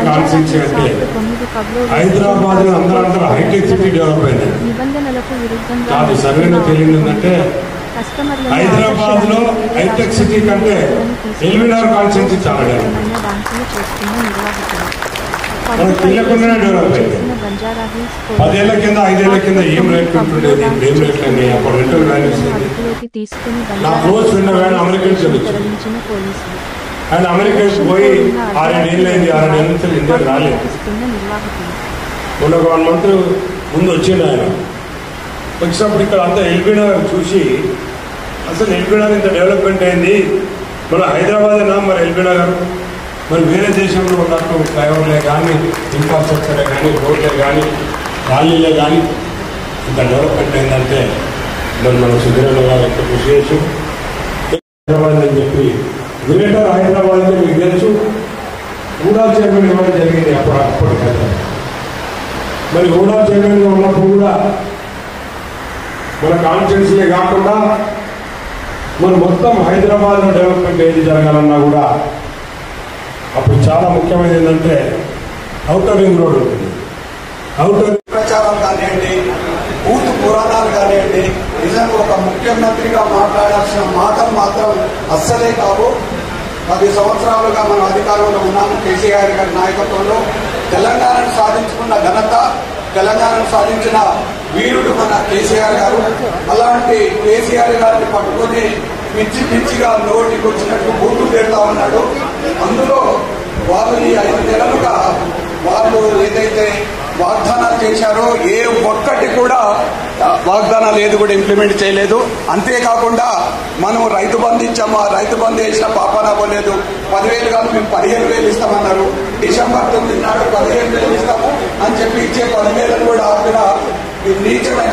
Constituency అంటే హైదరాబాద్ అందరూ hitech city develop అయింది. కాదు సర్వేలో తెలియదంటే హైదరాబాద్ లో హైటెక్ సిటీ కంటే ఎల్బీనగర్ కాన్స్టిట్యూన్సీ చాలా డెవలప్ మనకు తెలియకుండానే డెవలప్ అయింది. 10 ఏళ్ల కింద 5 ఏళ్ల కింద ఏం రేట్ ఉంటుండేది, ఏం రేట్లు అండి అప్పుడు రెంటల్ వాల్యూస్. నా క్లోజ్ ఫ్రెండ్ ఆయన అమెరికన్స్ ఆయన అమెరికన్స్ పోయి 6 ఏళ్ళు అయింది. 6 ఏళ్ళ నుంచి ఇండియాకి రాలేదు. మొన్న 1 month ముందు వచ్చిండు ఆయన. వచ్చినప్పుడు ఇక్కడ అంతా ఎల్బీనగర్ చూసి అసలు ఎల్బీనగర్ ఇంత డెవలప్మెంట్ అయింది, మన హైదరాబాద్ నా మరి ఎల్బీనగర్ మరి వేరే దేశంలో ఉన్నట్టు ఫ్లైఓవర్లే కానీ ఇన్ఫ్రాస్ట్రక్చరే కానీ రోడ్లే కానీ ఖాళీలే కానీ ఇంత డెవలప్మెంట్ అయిందంటే మరి మన సుధీరన్న గారు ఎంత కృషి చేసి హైదరాబాద్ అని చెప్పి గ్రేటర్ హైదరాబాద్ అంటే మీకు తెలుసు ఊడా చైర్మన్ ఇవ్వడం జరిగింది అప్పటికైతే. మరి ఊడా చైర్మన్గా ఉన్నప్పుడు కూడా మన కాన్స్టిట్యూన్సీలే కాకుండా మన మొత్తం హైదరాబాద్లో డెవలప్మెంట్ ఏది జరగాలన్నా కూడా అప్పుడు చాలా ముఖ్యమైనది ఏంటంటే ఔటర్ రింగ్ రోడ్ ఉంటుంది. ఔటర్ ప్రచారం కానివ్వండి, బూత్ పురాణాలు కానివ్వండి, నిజంగా ఒక ముఖ్యమంత్రిగా మాట్లాడాల్సిన మాటలు మాత్రం అస్సలే కావు. 10 సంవత్సరాలుగా మనం అధికారంలో ఉన్నాము. కేసీఆర్ గారి నాయకత్వంలో తెలంగాణను సాధించుకున్న ఘనత, తెలంగాణను సాధించిన వీరుడు మన కేసీఆర్ గారు. అలాంటి కేసీఆర్ గారిని పట్టుకొని పిచ్చి పిచ్చిగా నోటికి వచ్చినట్టు బూతులు పెడతా ఉన్నాడు. అందులో వాళ్ళు ఈ 5 నెలలుగా వాళ్ళు ఏదైతే వాగ్దానాలు చేశారో ఏ ఒక్కటి కూడా వాగ్దానాలు ఏది కూడా ఇంప్లిమెంట్ చేయలేదు. అంతేకాకుండా మనం రైతు బంధు ఇచ్చాము, ఆ రైతు బంధు వేసిన పాపాన పోలేదు. 10,000 కాదు మేము 15,000 ఇస్తామన్నారు. డిసెంబర్ 9 నాడు 15,000 ఇస్తాము అని చెప్పి ఇచ్చే 10,000 కూడా ఆపిన నీచమైన